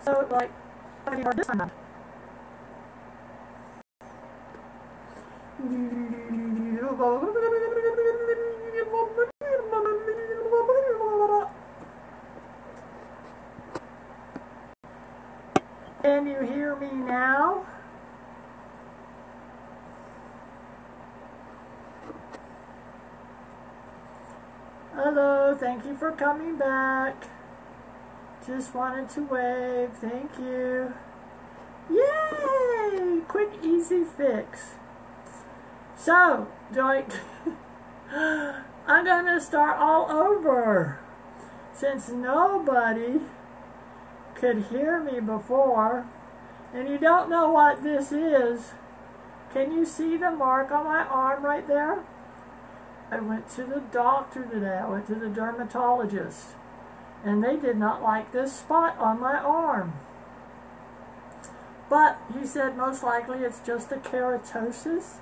So, like, this time. Can you hear me now? Hello, thank you for coming back. Just wanted to wave, thank you. Yay! Quick, easy fix. So, I'm gonna start all over. Since nobody could hear me before, and you don't know what this is, can you see the mark on my arm right there? I went to the doctor today. I went to the dermatologist, and they did not like this spot on my arm. But he said most likely it's just a keratosis,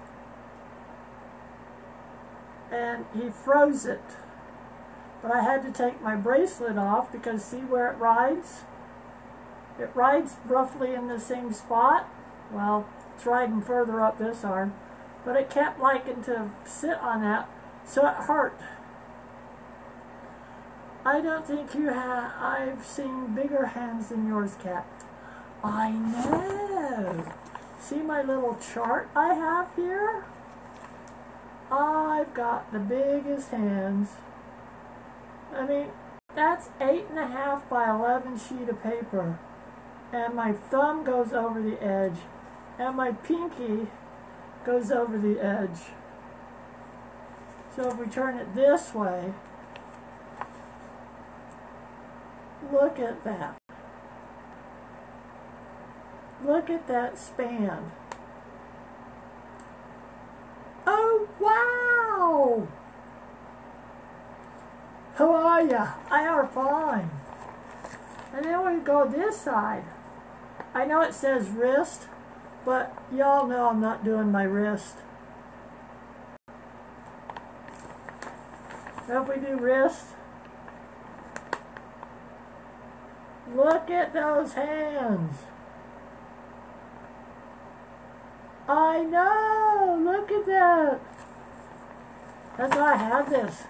and he froze it. But I had to take my bracelet off because see where it rides? It rides roughly in the same spot. Well, it's riding further up this arm, but it kept liking to sit on that, so it hurt. I don't think you have. I've seen bigger hands than yours, Cat. I know. See my little chart I have here? I've got the biggest hands. I mean, that's 8.5 by 11 sheet of paper. And my thumb goes over the edge. And my pinky goes over the edge. So if we turn it this way, look at that. Look at that span. Oh, wow! How are ya? I are fine. And then we go this side. I know it says wrist, but y'all know I'm not doing my wrist. So if we do wrist, look at those hands. I know, look at that. That's why I have this,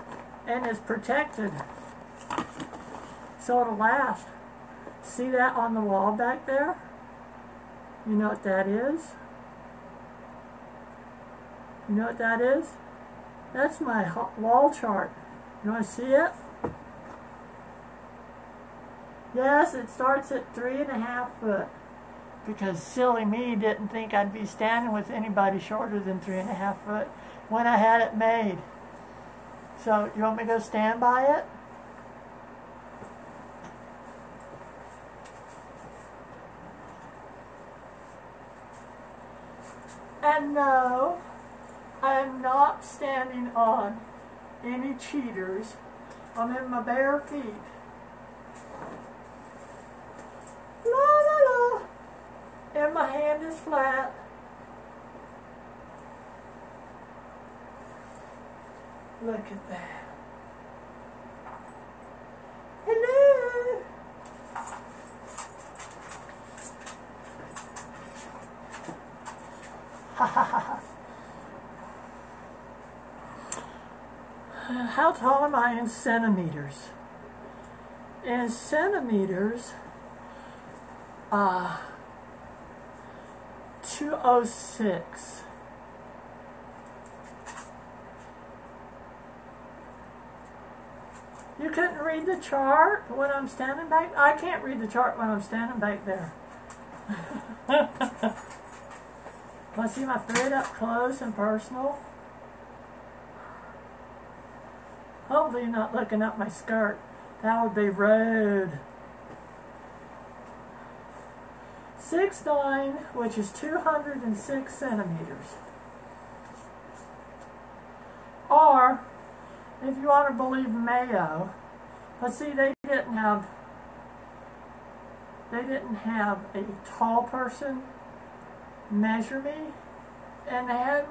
and it's protected, so it'll last. See that on the wall back there? You know what that is? You know what that is? That's my wall chart. You want to see it? Yes, it starts at 3.5 foot. Because silly me didn't think I'd be standing with anybody shorter than 3.5 foot when I had it made. So, you want me to go stand by it? And no, I am not standing on any cheaters. I'm in my bare feet. La la la. And my hand is flat. Look at that. Hello. Ha ha ha. How tall am I in centimeters? In centimeters, 206. You couldn't read the chart when I'm standing back? I can't read the chart when I'm standing back there. Want to see my thread up close and personal? Hopefully you're not looking up my skirt. That would be rude. 6'9", which is 206 centimeters. Or, if you want to believe Mayo, but see, they didn't have a tall person measure me, and they had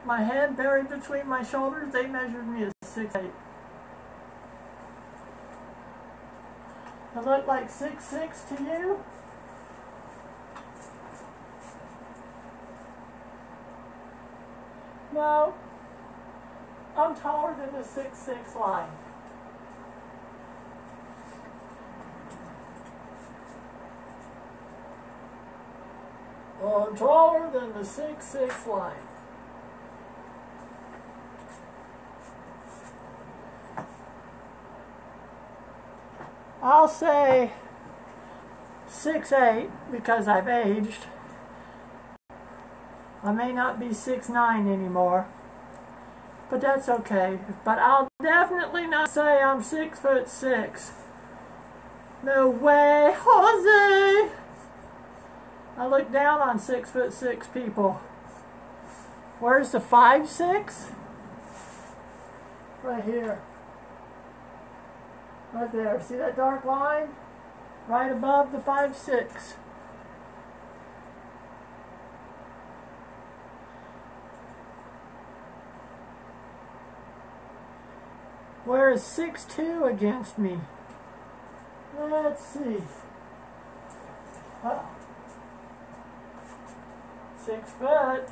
my head buried between my shoulders. They measured me as 6'8". I look like 6'6" to you? No, I'm taller than the 6'6" line. I'm taller than the 6'6" line. I'll say 6'8" because I've aged. I may not be 6'9" anymore, but that's okay. But I'll definitely not say I'm 6'6". No way, Jose! I look down on 6'6" people. Where's the 5'6"? Right here. Right there. See that dark line? Right above the 5'6". Where is 6'2" against me? Let's see. Oh. 6 foot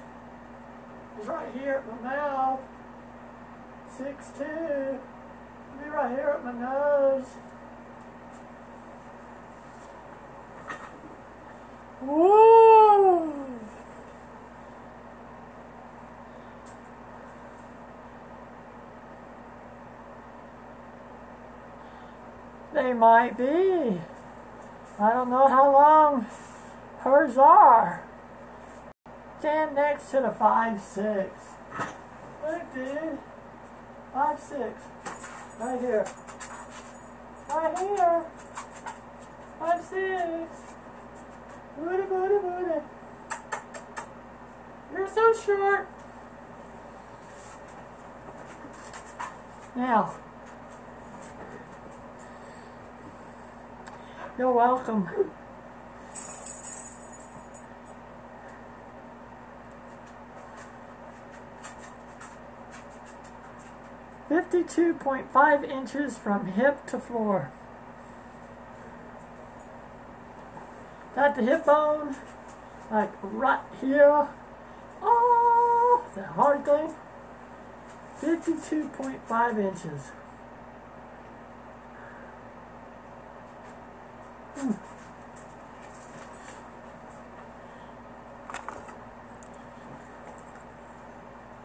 is right here at my mouth. 6'2" be right here at my nose. Woo! They might be. I don't know how long hers are. Stand next to the 5'6". Look, dude. 5'6". Right here. Right here. 5'6". Booty, booty, booty. You're so short. Now, you're welcome. "52.5" from hip to floor. Got the hip bone, like right here. Oh, that hard thing. 52.5".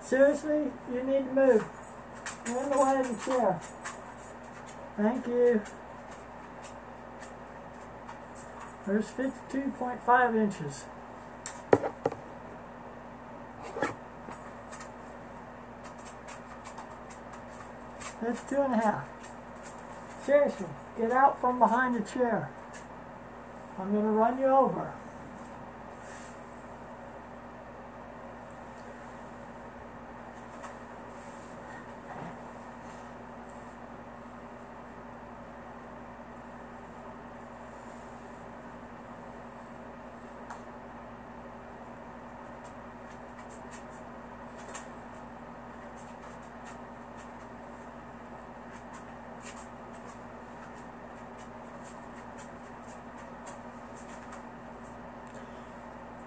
Seriously, you need to move. You're in the way of the chair. Thank you. There's 52.5". That's 2.5. Seriously, get out from behind the chair. I'm going to run you over.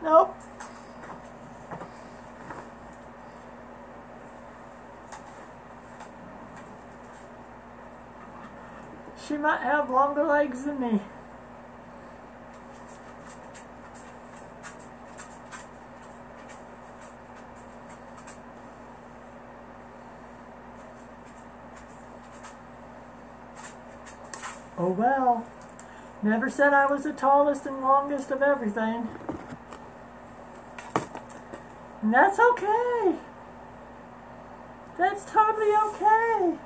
Nope. She might have longer legs than me. Oh well. Never said I was the tallest and longest of everything. And that's okay. That's totally okay.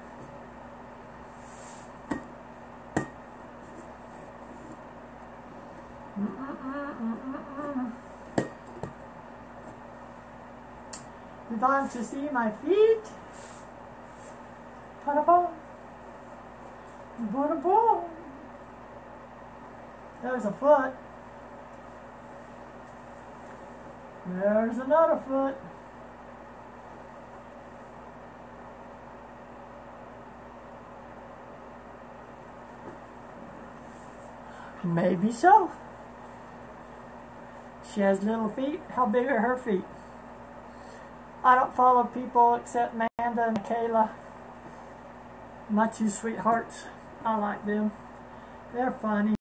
You want to see my feet? Ba-da-boom. Ba-da-boom. There's a foot. There's another foot. Maybe so. She has little feet. How big are her feet? I don't follow people except Amanda and Michaela. My two sweethearts. I like them. They're funny.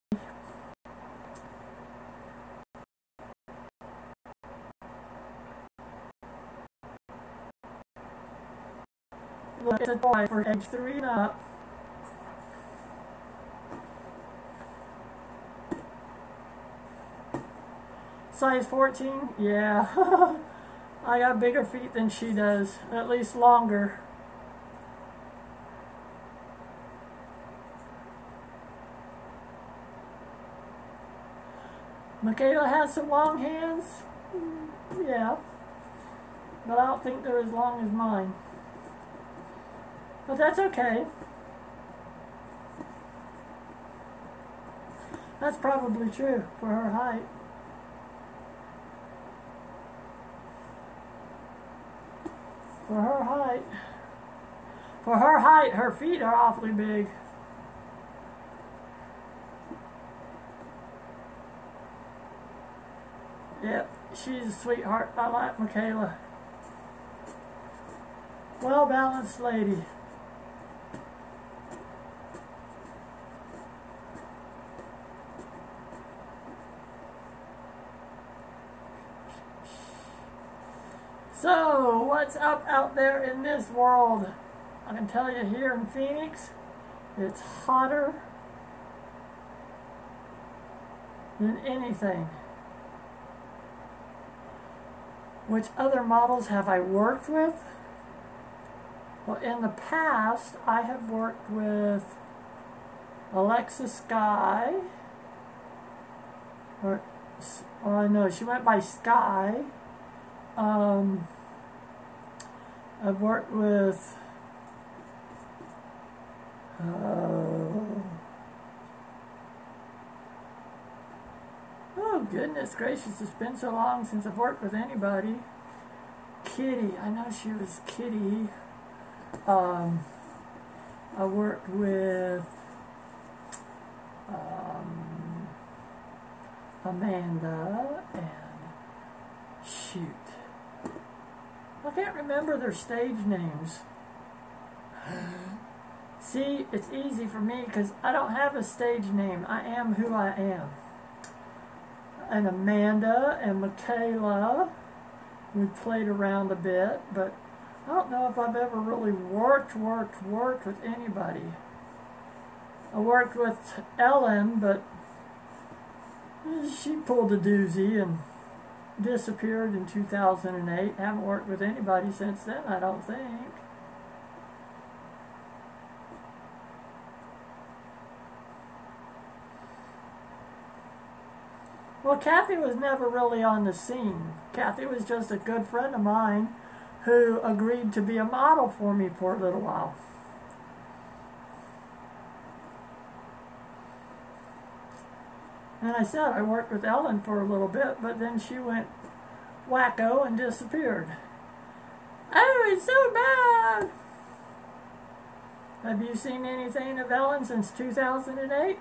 Look at the toy for age 3 and up. Size 14? Yeah. I got bigger feet than she does. At least longer. Michaela has some long hands. Yeah. But I don't think they're as long as mine. But that's okay. That's probably true for her height. For her height. For her height, her feet are awfully big. Yep, she's a sweetheart. I like Michaela. Well-balanced lady. So, what's up out there in this world? I can tell you here in Phoenix, it's hotter than anything. Which other models have I worked with? Well, in the past, I have worked with Alexa Sky, or no, she went by Sky. I've worked with oh goodness gracious, it's been so long since I've worked with anybody. Kitty, I know she was Kitty. I worked with Amanda and shoot, I can't remember their stage names. See, it's easy for me because I don't have a stage name. I am who I am. And Amanda and Michaela, we played around a bit, but I don't know if I've ever really worked with anybody. I worked with Ellen, but she pulled a doozy and disappeared in 2008. Haven't worked with anybody since then, I don't think. Well, Kathy was never really on the scene. Kathy was just a good friend of mine who agreed to be a model for me for a little while. And I said I worked with Ellen for a little bit, but then she went wacko and disappeared. Oh, it's so bad! Have you seen anything of Ellen since 2008?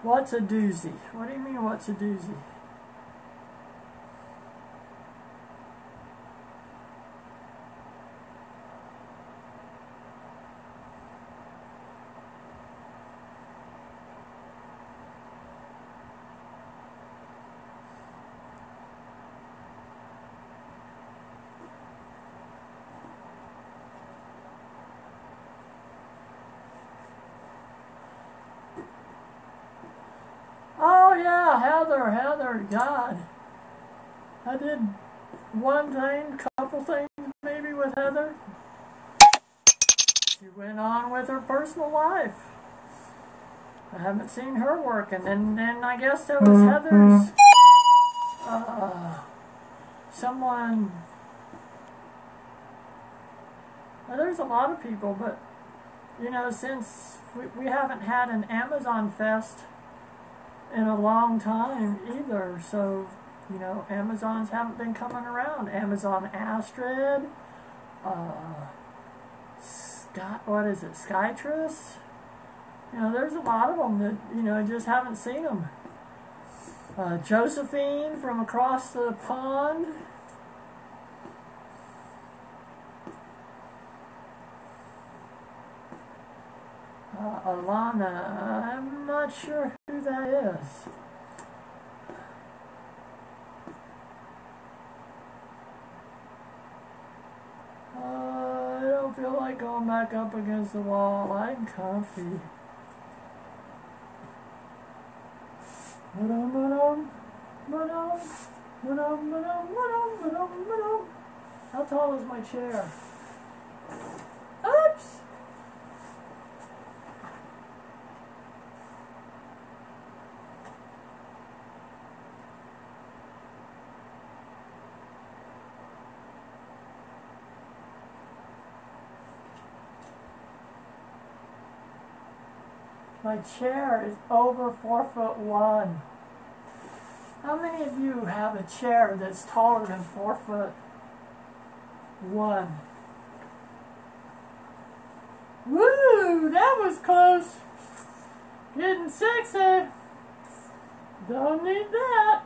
What's a doozy? What do you mean, what's a doozy? Oh yeah, Heather, God. I did one thing, couple things maybe with Heather. She went on with her personal life. I haven't seen her work, and then I guess there was Heather's, someone, well, there's a lot of people, but, you know, since we haven't had an Amazon Fest in a long time either, so, you know, Amazons haven't been coming around. Amazon Astrid, Skytress, you know, there's a lot of them that, you know, I just haven't seen them. Josephine from across the pond. Alana, I'm not sure who that is. I don't feel like going back up against the wall. I'm comfy. How tall is my chair? Oops! My chair is over 4'1". How many of you have a chair that's taller than 4'1"? Woo! That was close. Getting sexy. Don't need that.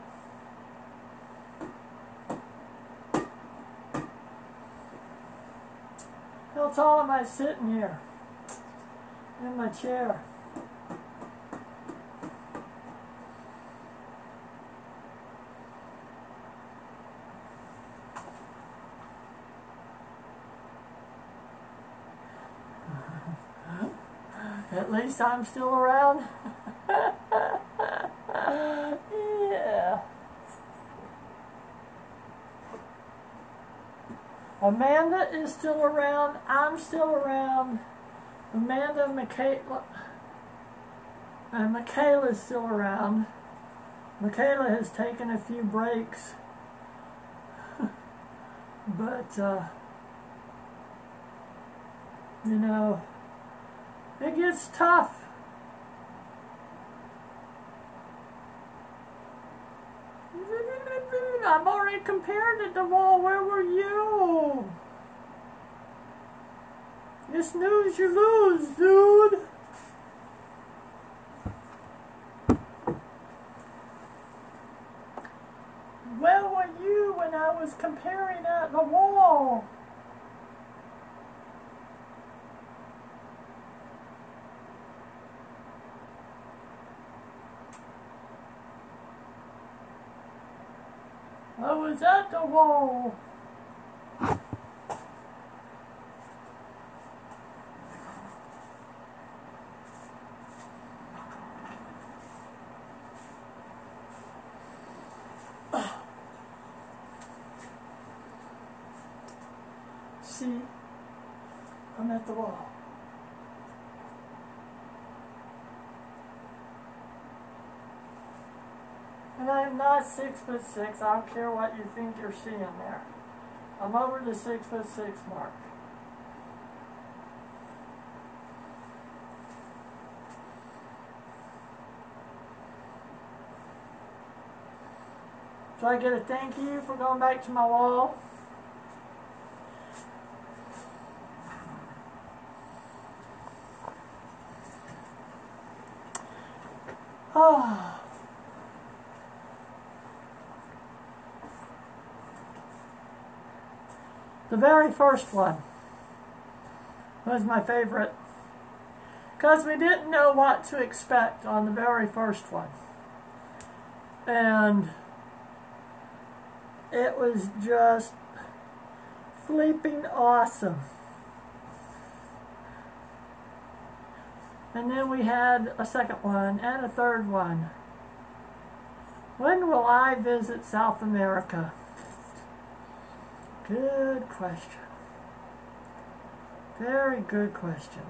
How tall am I sitting here in my chair? At least I'm still around. Yeah. Amanda is still around. I'm still around. Amanda, Michaela, and Michaela's still around. Michaela has taken a few breaks. But, you know, it gets tough. I've already compared it to the wall. Where were you? You snooze, you lose, dude. Where were you when I was comparing at the wall? I was at the wall. See, I'm at the wall. And I'm not 6'6". I don't care what you think you're seeing there. I'm over the 6'6" mark. Do I get a thank you for going back to my wall? Oh. The very first one was my favorite because we didn't know what to expect on the very first one. And it was just flipping awesome. And then we had a second one and a third one. When will I visit South America? Good question. Very good question.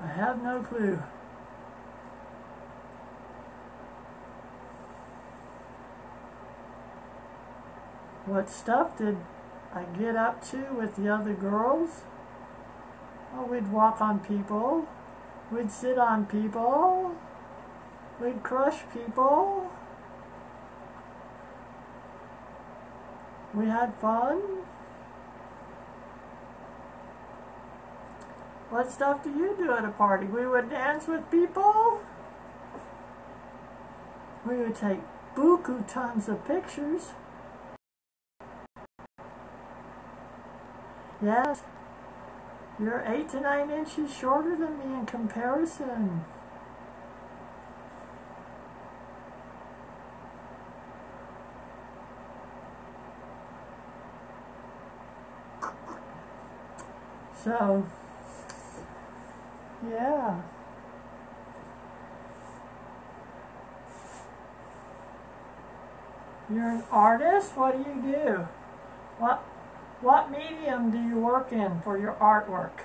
I have no clue. What stuff did I get up to with the other girls? Oh, we'd walk on people. We'd sit on people. We'd crush people. We had fun. What stuff do you do at a party? We would dance with people. We would take buku tons of pictures. Yes, you're 8 to 9 inches shorter than me in comparison. So, yeah. You're an artist? What do you do? What medium do you work in for your artwork?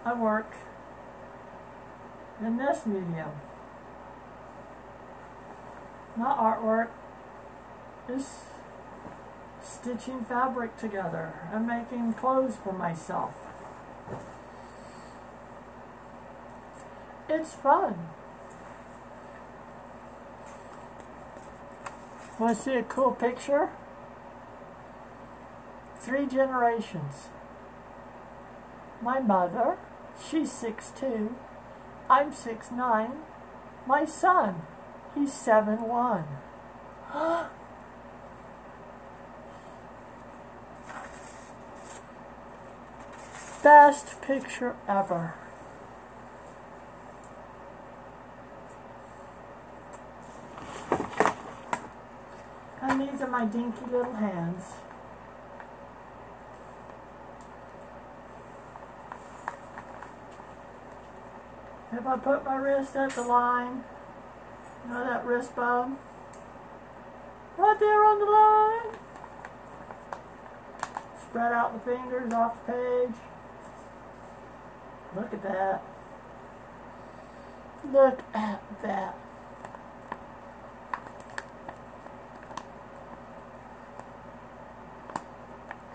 I work in this medium. My artwork is stitching fabric together and making clothes for myself. It's fun. Want to see a cool picture? 3 generations. My mother, she's 6'2". I'm 6'9". My son, he's 7'1". Best picture ever. And these are my dinky little hands. If I put my wrist at the line, you know that wrist bone? Right there on the line. Spread out the fingers off the page. Look at that. Look at that.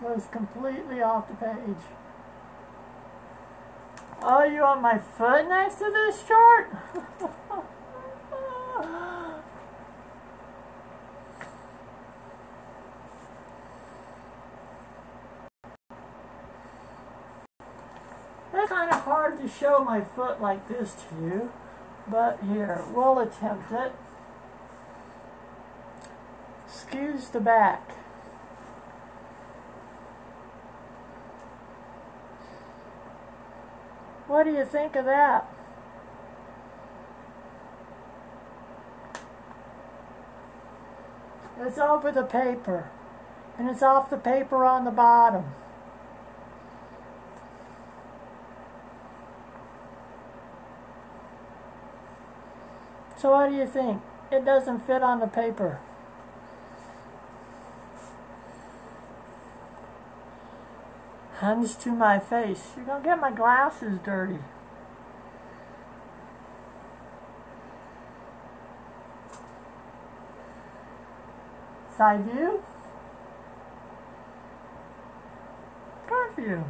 Goes completely off the page. Oh, you want my foot next to this chart? It's kind of hard to show my foot like this to you, but here, we'll attempt it. Excuse the back. What do you think of that? It's over the paper, and it's off the paper on the bottom. So what do you think? It doesn't fit on the paper. Hands to my face. You're gonna get my glasses dirty. Side view. Front view.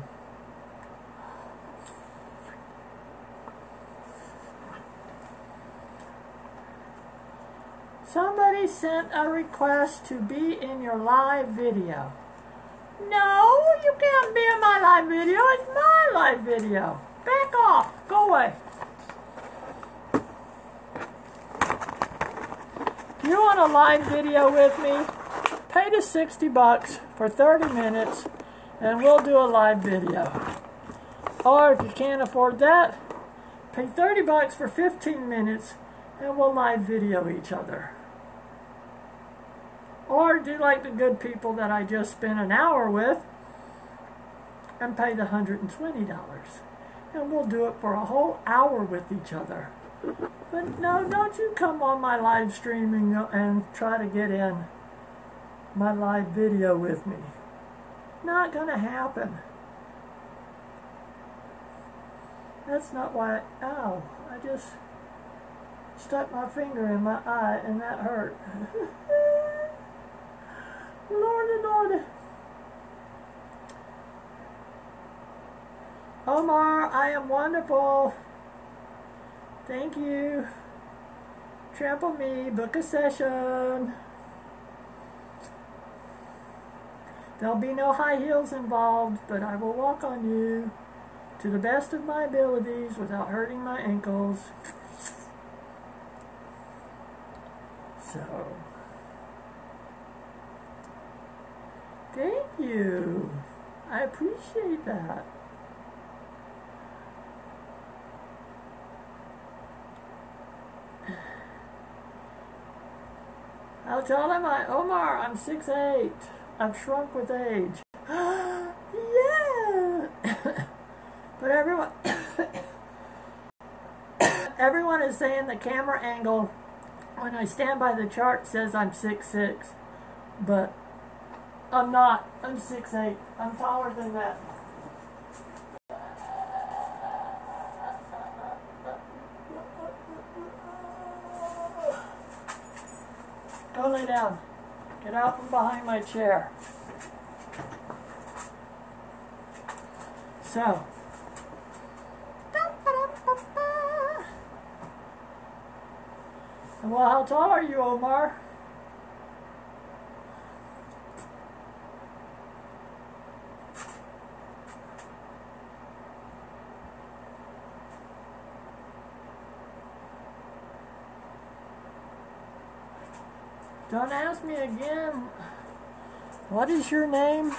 Somebody sent a request to be in your live video. No, you can't be in my live video. It's my live video. Back off. Go away. If you want a live video with me, pay the $60 for 30 minutes and we'll do a live video. Or if you can't afford that, pay $30 for 15 minutes and we'll live video each other. Or do like the good people that I just spent an hour with and pay the $120. And we'll do it for a whole hour with each other. But no, don't you come on my live streaming and try to get in my live video with me. Not gonna happen. That's not why, ow, I just stuck my finger in my eye and that hurt. Lordy, Lordy. Omar, I am wonderful. Thank you. Trample me, book a session. There'll be no high heels involved, but I will walk on you to the best of my abilities without hurting my ankles. So, thank you. I appreciate that. I'll tell him Omar, I'm 6'8". I've shrunk with age. Yeah! But everyone is saying the camera angle when I stand by the chart says I'm 6'6". But I'm not. I'm 6'8". I'm taller than that. Go lay down. Get out from behind my chair. So. Well, how tall are you, Omar? Don't ask me again. What is your name?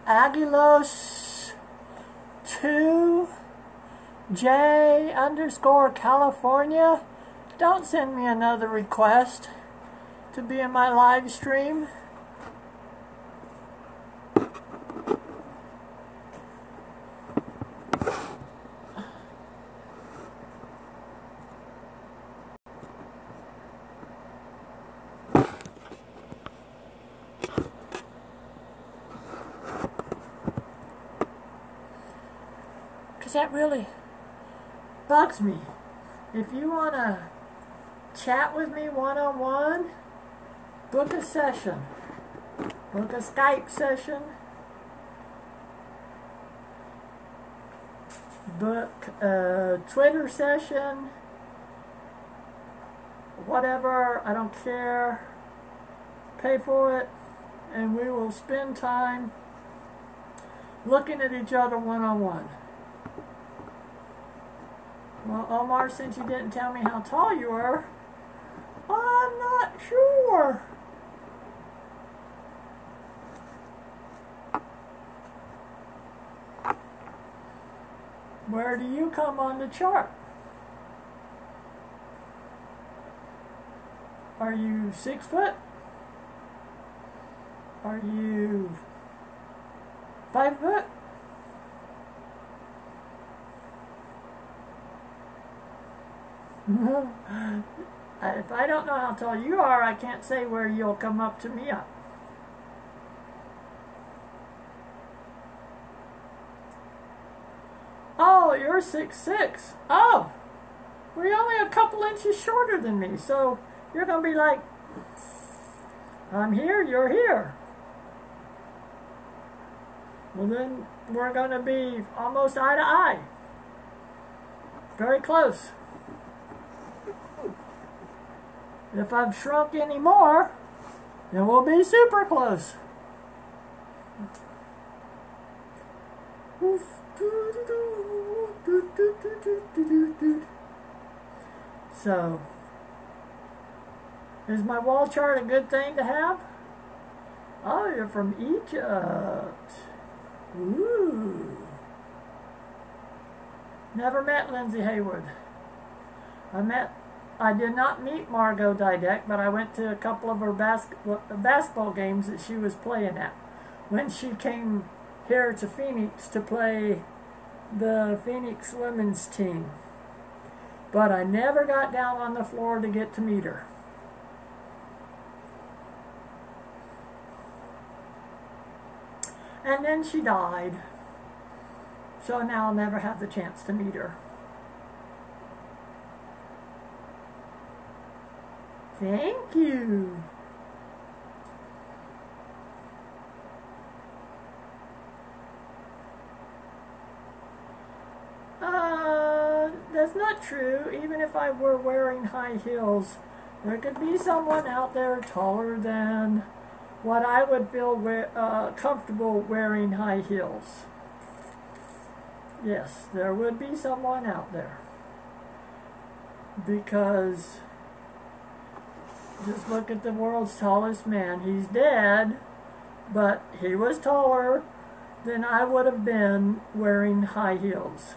Aguilos 2J_California. Don't send me another request to be in my live stream. That really bugs me. If you want to chat with me one-on-one, book a session. Book a Skype session. Book a Twitter session. Whatever, I don't care. Pay for it, and we will spend time looking at each other one-on-one. Well, Omar, since you didn't tell me how tall you were, I'm not sure. Where do you come on the chart? Are you 6 foot? Are you 5 foot? If I don't know how tall you are, I can't say where you'll come up to me up. Oh, you're 6'6". Oh, well, you're only a couple inches shorter than me, so you're going to be like, I'm here, you're here. Well, then we're going to be almost eye to eye. Very close. If I've shrunk any more, then we'll be super close. So, is my wall chart a good thing to have? Oh, you're from Egypt. Ooh. Never met Lindsay Hayward. I did not meet Margot Didek, but I went to a couple of her basketball games that she was playing at when she came here to Phoenix to play the Phoenix women's team. But I never got down on the floor to get to meet her. And then she died. So now I'll never have the chance to meet her. Thank you. That's not true. Even if I were wearing high heels, There could be someone out there taller than what I would feel comfortable wearing high heels. Yes, there would be someone out there. Because just look at the world's tallest man. He's dead, but he was taller than I would have been wearing high heels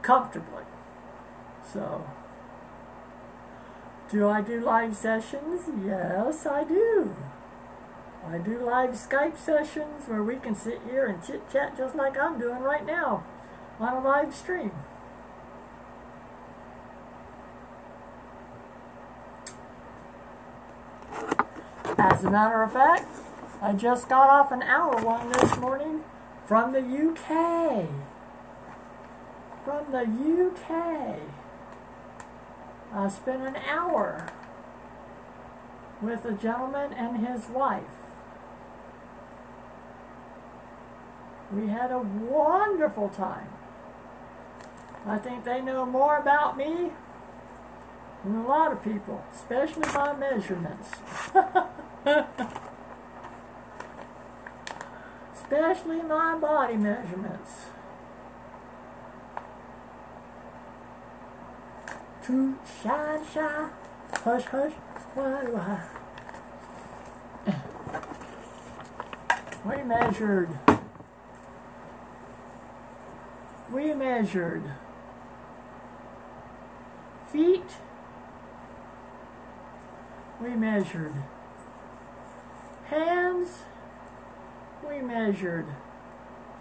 comfortably. So, do I do live sessions? Yes, I do. I do live Skype sessions where we can sit here and chit-chat just like I'm doing right now on a live stream. As a matter of fact, I just got off an hour one this morning from the UK. From the UK. I spent an hour with a gentleman and his wife. We had a wonderful time. I think they know more about me than a lot of people, especially my measurements. Especially my body measurements. Toot, shine, shine, hush, hush, why do I? We measured feet. We measured hands. We measured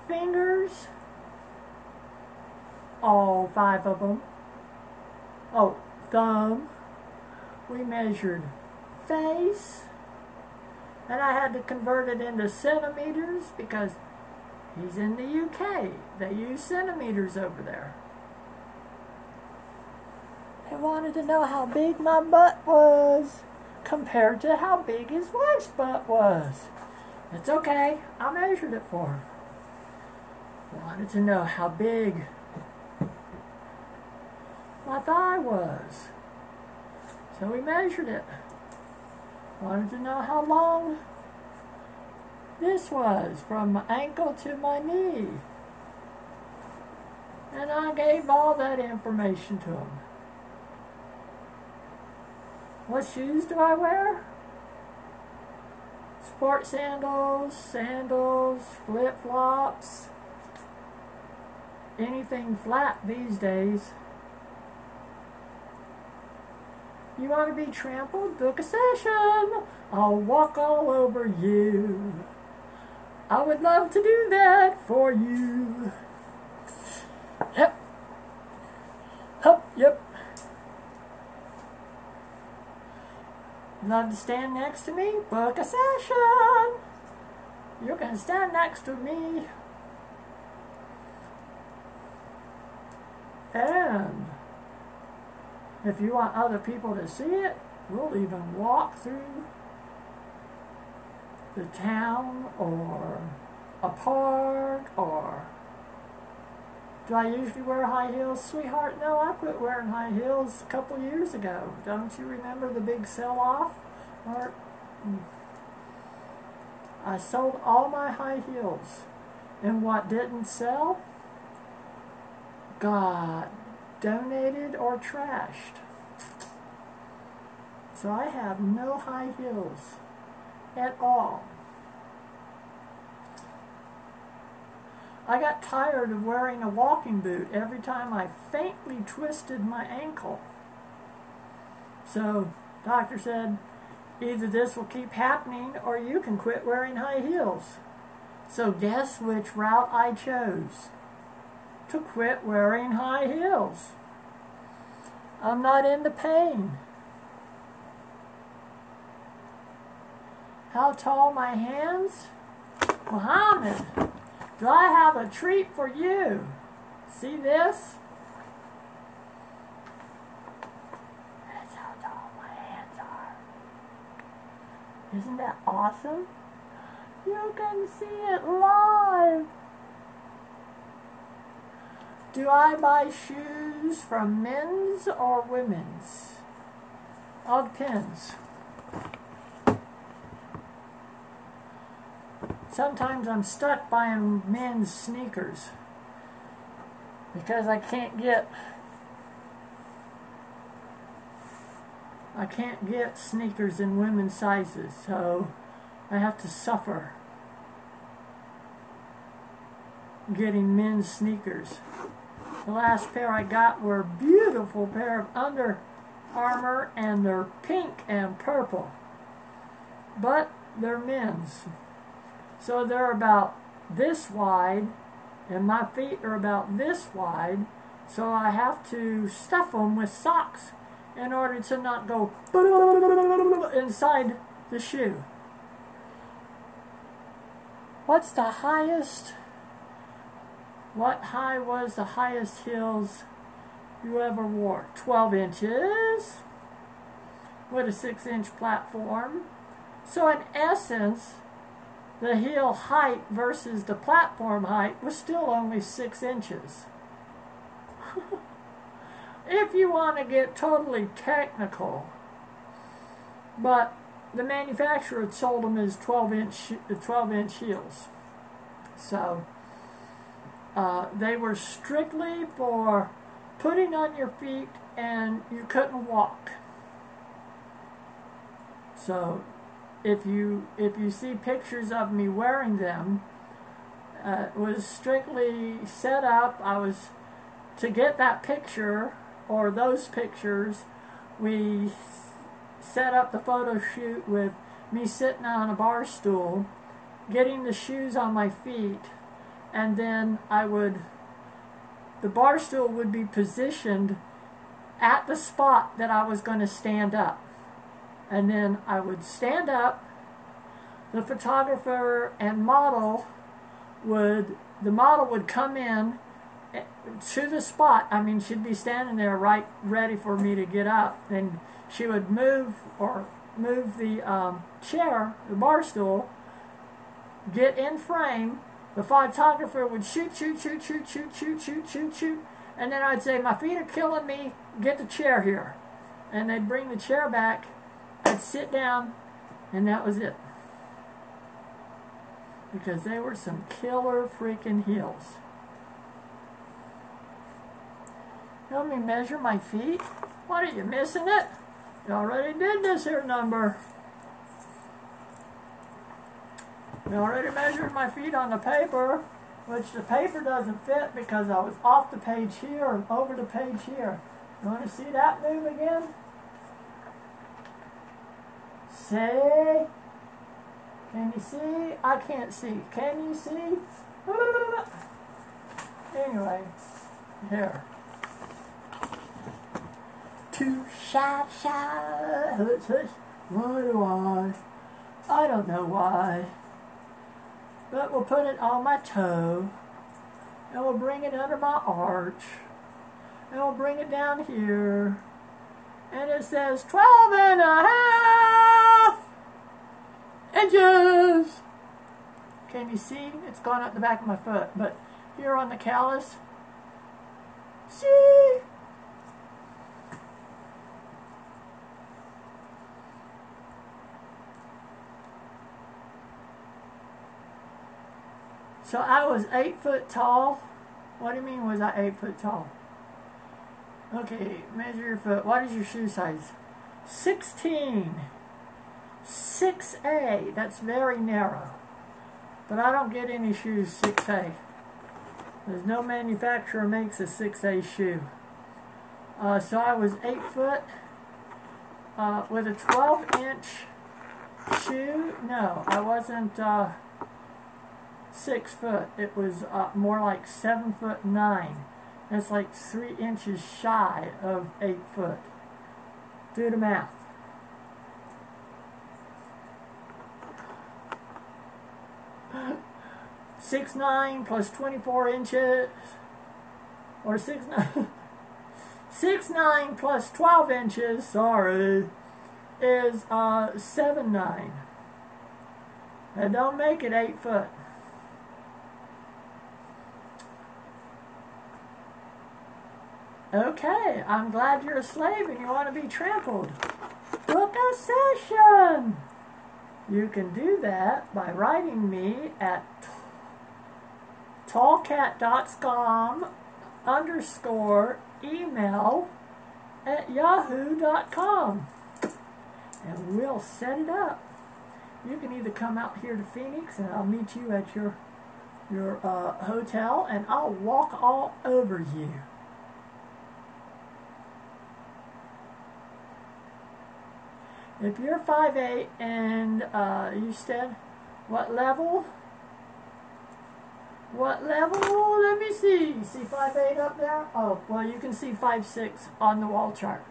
fingers. All 5 of them. Oh, thumb. We measured face. And I had to convert it into centimeters because he's in the UK. They use centimeters over there. They wanted to know how big my butt was compared to how big his wife's butt was. It's okay. I measured it for her. Wanted to know how big my thigh was. So we measured it. Wanted to know how long this was from my ankle to my knee. And I gave all that information to him. What shoes do I wear? Sport sandals, flip-flops, anything flat these days. You want to be trampled? Book a session. I'll walk all over you. I would love to do that for you. Yep. Hup, yep. Love to stand next to me? Book a session. You can stand next to me. And if you want other people to see it, we'll even walk through the town or a park or... Do I usually wear high heels, sweetheart? No, I quit wearing high heels a couple years ago. Don't you remember the big sell-off? I sold all my high heels. And what didn't sell got donated or trashed. So I have no high heels at all. I got tired of wearing a walking boot every time I faintly twisted my ankle. So, doctor said, either this will keep happening or you can quit wearing high heels. So guess which route I chose? To quit wearing high heels. I'm not into pain. How tall my hands? Muhammad, do I have a treat for you? See this? That's how tall my hands are. Isn't that awesome? You can see it live. Do I buy shoes from men's or women's? All depends. Sometimes I'm stuck buying men's sneakers because I can't get sneakers in women's sizes, so I have to suffer getting men's sneakers. The last pair I got were a beautiful pair of Under Armour, and they're pink and purple, but they're men's. So they're about this wide, and my feet are about this wide, so I have to stuff them with socks in order to not go inside the shoe. What's the highest? What high was the highest heels you ever wore? 12 inches with a 6-inch platform. So in essence, the heel height versus the platform height was still only 6 inches. If you want to get totally technical, but the manufacturer had sold them as 12-inch heels. So they were strictly for putting on your feet, and you couldn't walk. So if you see pictures of me wearing them, it was strictly set up. I was to get that picture or those pictures. We set up the photo shoot with me sitting on a bar stool, getting the shoes on my feet, and then the bar stool would be positioned at the spot that I was going to stand up. And then I would stand up, the photographer and model would come in to the spot. I mean, she'd be standing there right ready for me to get up, and she would move the chair, the bar stool, get in frame. The photographer would shoot, and then I'd say, my feet are killing me, get the chair here. And they'd bring the chair back, I'd sit down, and that was it. Because they were some killer freaking heels. You want me to measure my feet? What, are you missing it? You already did this here number. I already measured my feet on the paper, which the paper doesn't fit because I was off the page here and over the page here. You want to see that move again? See? Can you see? I can't see. Can you see? Anyway, here. Too shy. Why do I don't know why. But we'll put it on my toe, and we'll bring it under my arch, and we'll bring it down here, and it says 12.5 inches. Can you see? It's gone up the back of my foot, but here on the callus, see? So I was 8 foot tall. What do you mean was I 8 foot tall? Okay, measure your foot. What is your shoe size? 16. 6A. That's very narrow. But I don't get any shoes 6A. There's no manufacturer makes a 6A shoe. So I was 8 foot with a 12-inch shoe. No, I wasn't 6 foot. It was more like 7'9". That's like 3 inches shy of 8 foot. Do the math. (6'9" plus 24 inches, or 6'9", 6'9" plus 12 inches, sorry, is 7'9". That don't make it 8 foot. Okay, I'm glad you're a slave and you want to be trampled. book a session. You can do that by writing me at tallcat.com_email@yahoo.com, and we'll set it up. You can either come out here to Phoenix and I'll meet you at your hotel, and I'll walk all over you. If you're 5'8" and you said, what level? What level? Let me see. See 5'8" up there? Oh, well, you can see 5'6" on the wall chart.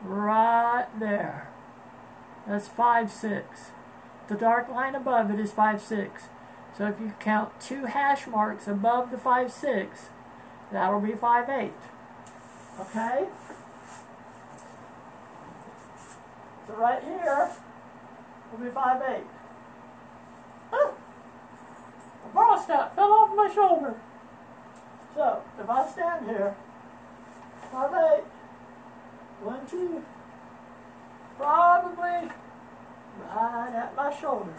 Right there. That's 5'6". The dark line above it is 5'6". So if you count 2 hash marks above the 5'6", that'll be 5'8". Okay? So right here will be 5'8". Oh, a bra strap fell off my shoulder. So if I stand here, 5'8", 1, 2, probably right at my shoulder.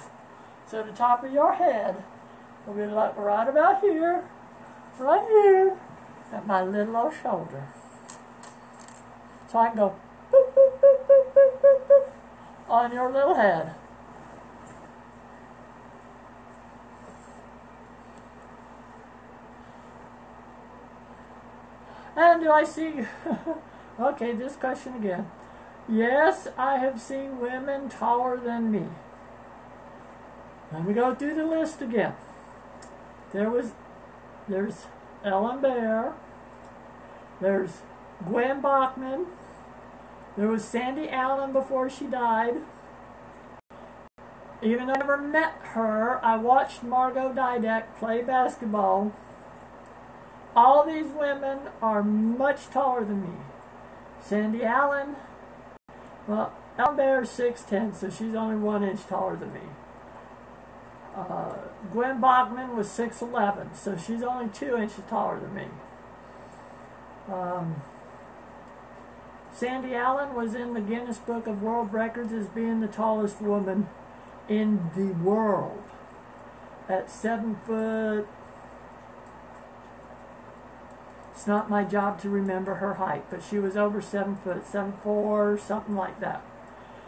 So the top of your head will be like right about here, at my little old shoulder. So I can go boop, boop, boop, boop, boop, boop, boop, on your little head. And do I see, okay, this question again. Yes, I have seen women taller than me. Let me go through the list again. There's Ellen Baer. There's Gwen Bachman. There was Sandy Allen before she died. Even though I never met her, I watched Margot Didek play basketball. All these women are much taller than me. Sandy Allen, well, Ellen Baer is 6'10", so she's only 1 inch taller than me. Gwen Bachman was 6'11", so she's only 2 inches taller than me. Sandy Allen was in the Guinness Book of World Records as being the tallest woman in the world at 7 foot. It's not my job to remember her height, but she was over 7 foot, 7'4", something like that.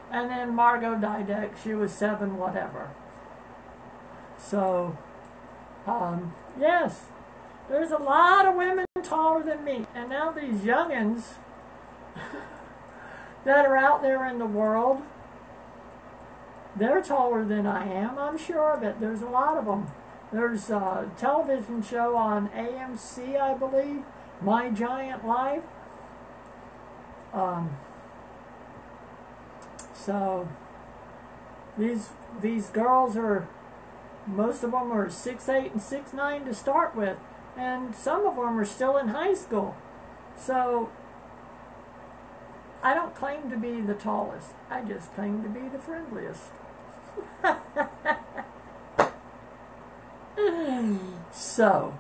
And then Margot Didek, she was 7 whatever. So, yes, there's a lot of women taller than me. And now these youngins that are out there in the world, they're taller than I am, I'm sure of it. There's a lot of them. There's a television show on AMC, I believe, My Giant Life. So these girls are, most of them are 6'8" and 6'9" to start with, and some of them are still in high school. So I don't claim to be the tallest. I just claim to be the friendliest. So,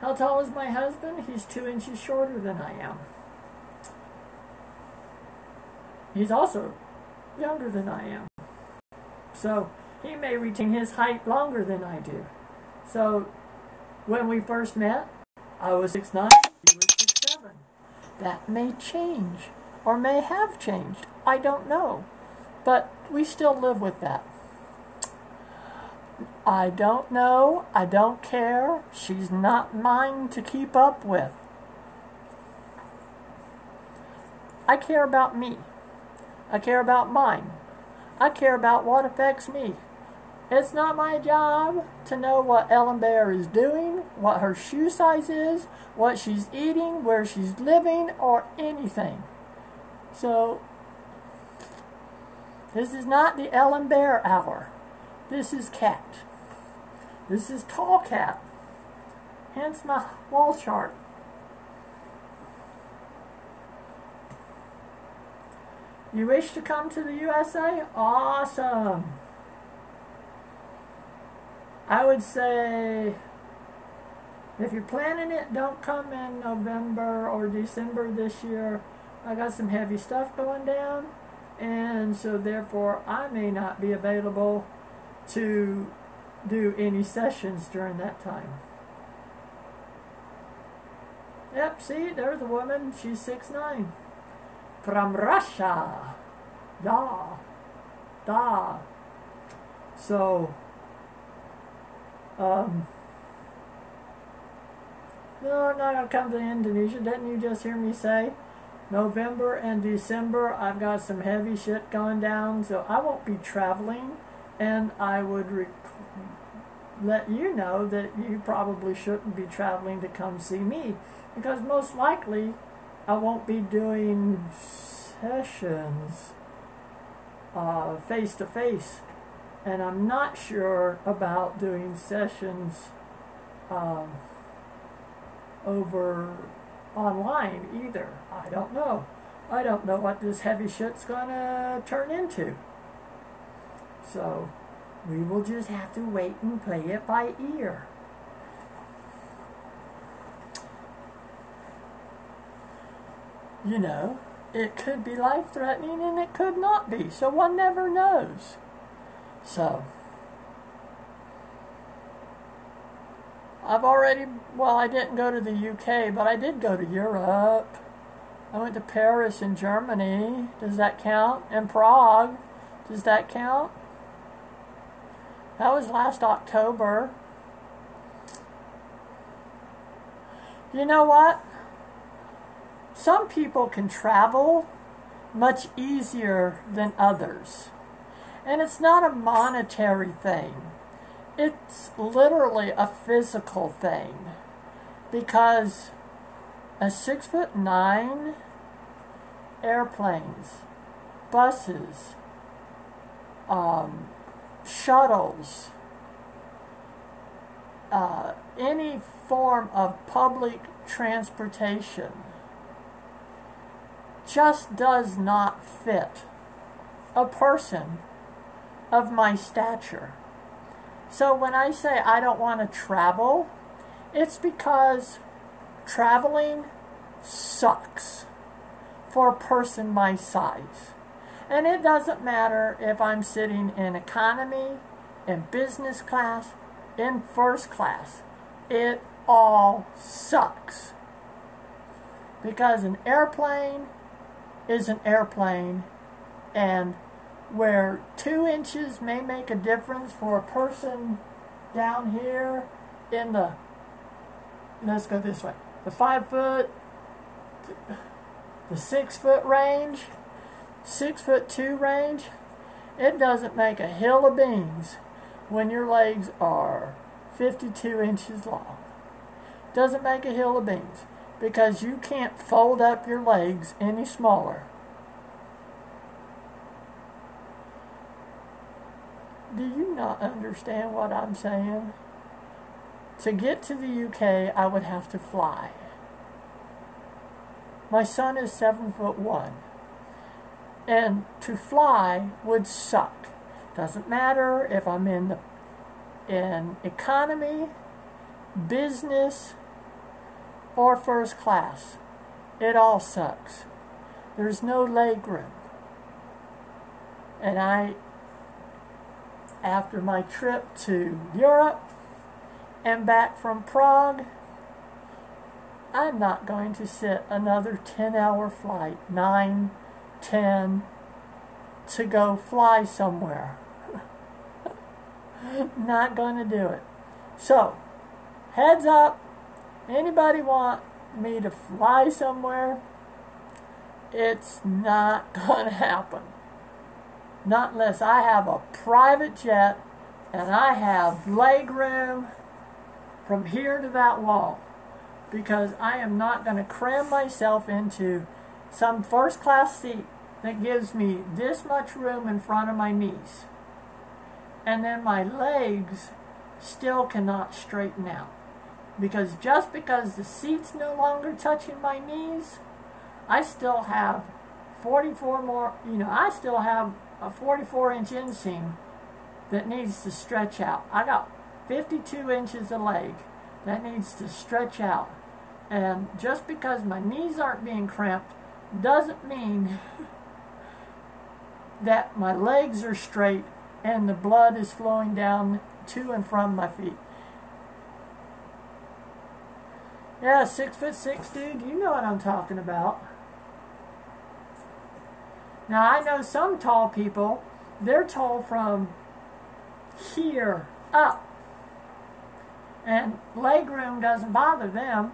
how tall is my husband? He's 2 inches shorter than I am. He's also younger than I am. So, he may retain his height longer than I do. So, when we first met, I was 6'9", he was 6'7". That may change, or may have changed. I don't know. But we still live with that. I don't know. I don't care. She's not mine to keep up with. I care about me. I care about mine. I care about what affects me. It's not my job to know what Ellen Baer is doing, what her shoe size is, what she's eating, where she's living, or anything. So, this is not the Ellen Baer hour. This is Cat. This is Tall Cat. Hence my wall chart. You wish to come to the USA? Awesome. I would say, if you're planning it, don't come in November or December this year. I got some heavy stuff going down. and so therefore I may not be available to do any sessions during that time. Yep, see, there's a woman, she's 6'9", from Russia. Da. So, no, I'm not going to come to Indonesia. Didn't you just hear me say? November and December, I've got some heavy shit going down, so I won't be traveling, and I would let you know that you probably shouldn't be traveling to come see me, because most likely I won't be doing sessions face-to-face, and I'm not sure about doing sessions over online either. I don't know. I don't know what this heavy shit's gonna turn into. So we will just have to wait and play it by ear. You know, it could be life-threatening and it could not be, so one never knows. So, I didn't go to the UK, but I did go to Europe. I went to Paris in Germany. Does that count? And Prague. Does that count? That was last October. You know what? Some people can travel much easier than others. And it's not a monetary thing. It's literally a physical thing. Because a 6'9" airplanes, buses, shuttles, any form of public transportation just does not fit a person of my stature. So when I say I don't want to travel, it's because traveling sucks for a person my size. And it doesn't matter if I'm sitting in economy, in business class, in first class. It all sucks. Because an airplane is an airplane, and where 2 inches may make a difference for a person down here in the, let's go this way, the 5 foot, the 6 foot range, 6'2" range, it doesn't make a hill of beans when your legs are 52 inches long. Doesn't make a hill of beans because you can't fold up your legs any smaller. Do you not understand what I'm saying? To get to the UK, I would have to fly. My son is 7'1", and to fly would suck. Doesn't matter if I'm in economy, business, or first class. It all sucks. There's no leg room. And after my trip to Europe and back from Prague, I'm not going to sit another 10-hour flight, 9, 10, to go fly somewhere. Not going to do it. So, heads up, anybody want me to fly somewhere? It's not going to happen. Not unless I have a private jet and I have leg room from here to that wall. Because I am not going to cram myself into some first class seat that gives me this much room in front of my knees. And then my legs still cannot straighten out. Because just because the seat's no longer touching my knees, I still have 44 more, I still have a 44-inch inseam that needs to stretch out. I got 52 inches of leg that needs to stretch out. And just because my knees aren't being cramped doesn't mean that my legs are straight and the blood is flowing down to and from my feet. Yeah, 6'6", dude, you know what I'm talking about. Now, I know some tall people, they're tall from here up. And leg room doesn't bother them.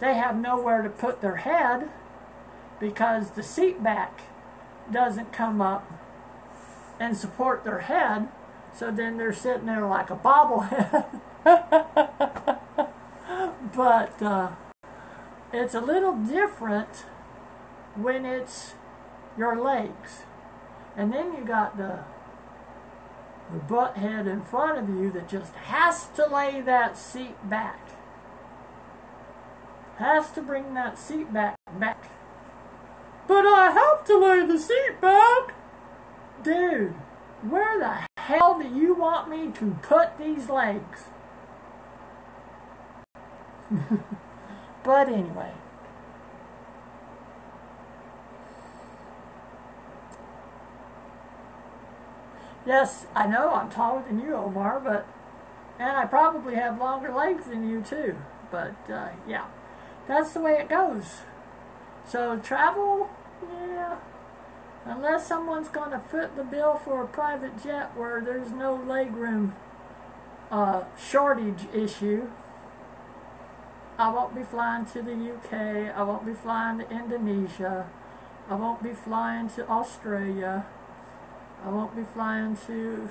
They have nowhere to put their head because the seat back doesn't come up and support their head. So then they're sitting there like a bobblehead. But it's a little different when it's your legs. And then you got the butt head in front of you that just has to lay that seat back. Has to bring that seat back. But I have to lay the seat back. Dude, where the hell do you want me to put these legs? But anyway. Yes, I know I'm taller than you, Omar, and I probably have longer legs than you too. But yeah, that's the way it goes. So travel, yeah, unless someone's going to foot the bill for a private jet where there's no legroom shortage issue, I won't be flying to the UK, I won't be flying to Indonesia, I won't be flying to Australia, I won't be flying to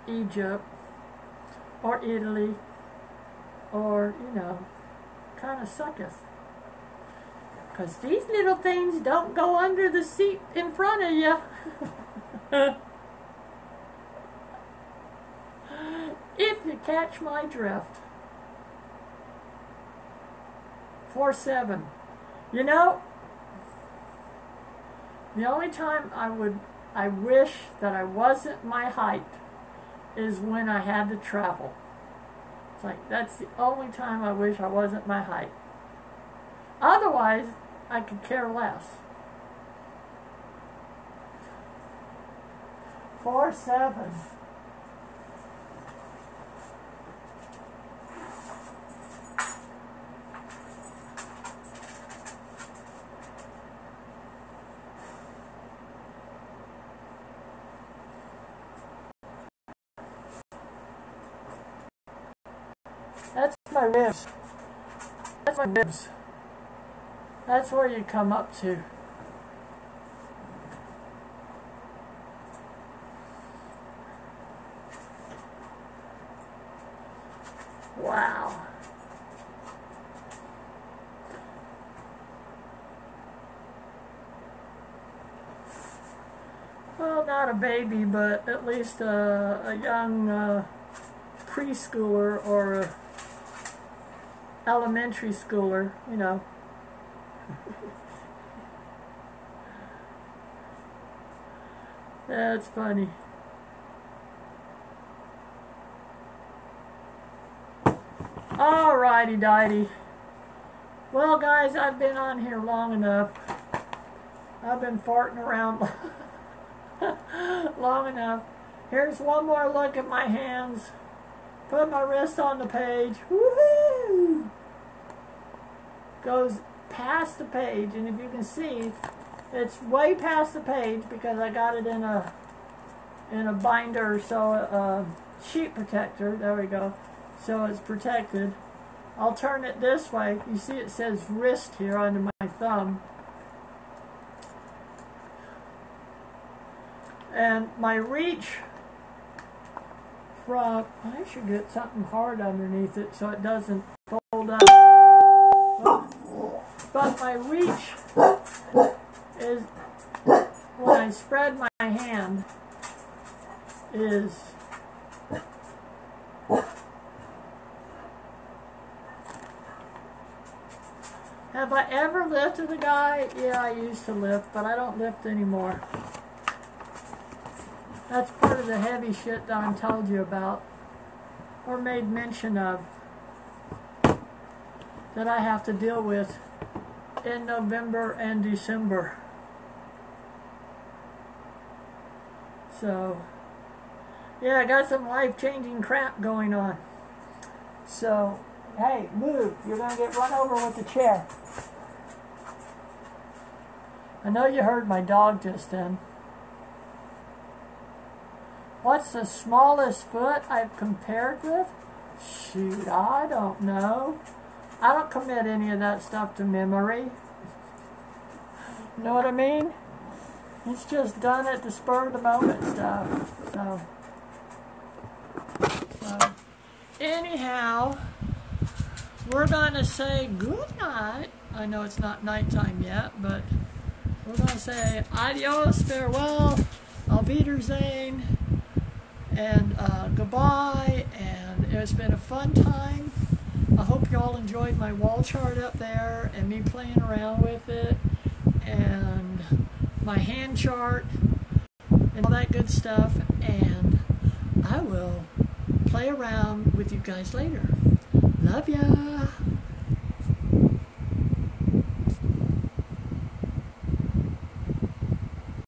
Egypt or Italy or, you know, kind of sucketh. Because these little things don't go under the seat in front of you. If you catch my drift. 4'7". You know, the only time I wish that I wasn't my height is when I had to travel. It's like, that's the only time I wish I wasn't my height. Otherwise, I could care less. 4'7". That's my ribs. That's my ribs. That's where you come up to. Wow. Well, not a baby, but at least a young preschooler or a elementary schooler, you know. That's funny. Alrighty, dighty. Well, guys, I've been on here long enough. I've been farting around long enough. Here's one more look at my hands. Put my wrist on the page. Woohoo! Goes past the page, and if you can see, it's way past the page because I got it in a binder, so sheet protector. There we go. So it's protected. I'll turn it this way. You see it says wrist here under my thumb. And my reach from, I should get something hard underneath it so it doesn't fold up. But my reach is, when I spread my hand, is have I ever lifted a guy? Yeah, I used to lift, but I don't lift anymore. That's part of the heavy shit that I told you about, or made mention of, that I have to deal with in November and December. So, yeah, I got some life-changing crap going on. So, hey, move. You're going to get run over with the chair. I know you heard my dog just then. What's the smallest foot I've compared with? Shoot, I don't know. I don't commit any of that stuff to memory. Know what I mean? It's just done at the spur of the moment stuff. So anyhow, we're going to say good night. I know it's not nighttime yet, but we're going to say adios, farewell, auf Wiedersehen, and goodbye. And it's been a fun time. I hope you all enjoyed my wall chart up there and me playing around with it, and my hand chart and all that good stuff. And I will play around with you guys later. Love ya!